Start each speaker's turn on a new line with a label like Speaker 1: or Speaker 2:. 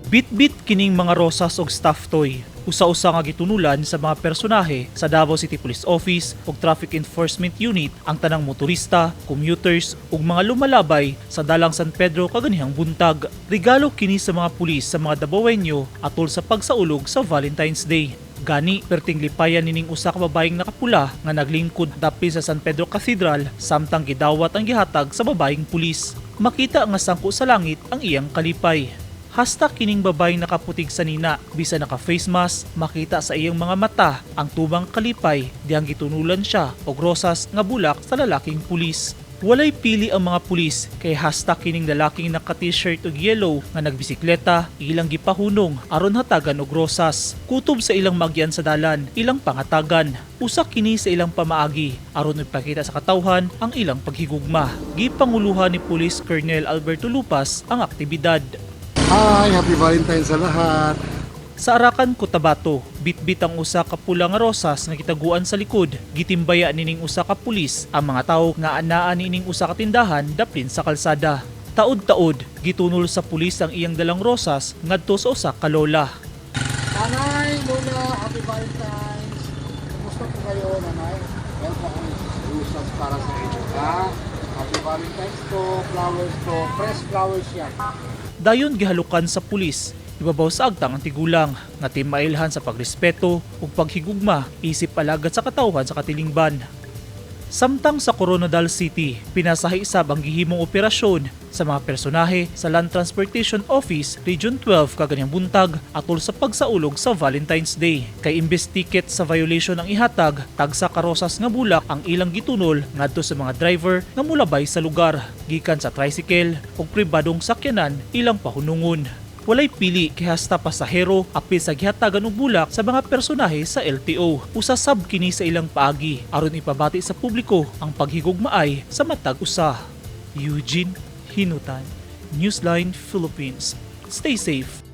Speaker 1: Bit-bit kining mga rosas og staff toy. Usa-usa nga gitunulan sa mga personahe sa Davao City Police Office ug Traffic Enforcement Unit ang tanang motorista, commuters ug mga lumalabay sa Dalang San Pedro kaganihang buntag. Regalo kini sa mga pulis sa mga Davaoenyo atol sa pagsaulog sa Valentine's Day. Gani, perting lipayan nining usa ka babayeng nakapula nga naglingkod dapit sa San Pedro Cathedral samtang gidawat ang gihatag sa babayeng pulis. Makita nga sangko sa langit ang iyang kalipay. Hasta kining babayeng nakaputig sa nina, bisa naka face mask, makita sa iyang mga mata ang tubang kalipay diyang gitunulan siya og rosas nga bulak sa lalaking pulis. Walay pili ang mga pulis kay hasta kining lalaking naka-t-shirt ug yellow nga nagbisikleta ilang gipahunong aron hatagan og rosas. Kutob sa ilang magyan sa dalan, ilang pangatagan. Usa kini sa ilang pamaagi aron ipakita sa katawhan ang ilang paghigugma. Gipanguluhan ni Police Colonel Alberto Lupas ang aktibidad.
Speaker 2: Hi! Happy Valentine's sa lahat!
Speaker 1: Sa Arakan, Cotabato, bitbit ang usa ka pula nga rosas nga gitaguan sa likod. Gitimbaya nining usa ka pulis ang mga tawo nga anaa nining usa ka tindahan daplin sa kalsada. Taod-taod, gitunol sa pulis ang iyang dalang rosas ngadto sa usa ka lola.
Speaker 2: Nanay, Lola, Happy Valentine's! Kumusta po kayo, Nanay? Meron po akong usas para sa inyo, ha? Happy Valentine's to, flowers to, fresh flowers yan.
Speaker 1: Dayon gihalukan sa pulis. Ibabaw sa agtang ang tigulang nga timailhan sa pagrespeto ug paghigugma isip alagad sa katawhan sa katilingban. Samtang sa Coronadal City, pinasahi isab ang gihimong operasyon sa mga personahe sa Land Transportation Office Region 12 kaganyang buntag atol sa pagsaulog sa Valentine's Day. Kay imbes ticket sa violation ang ihatag, tagsa ka rosas nga bulak ang ilang gitunol ngadto sa mga driver nga mulabay sa lugar, gikan sa tricycle ug pribadong sakyanan ilang pahunungon. Walay pili kay hasta pasahero apil sa gihatagan og bulak sa mga personahe sa LTO. Usasab kini sa ilang paagi aron ipabati sa publiko ang paghigugmaay sa matag usa. Eugene Hinutan, Newsline Philippines. Stay safe.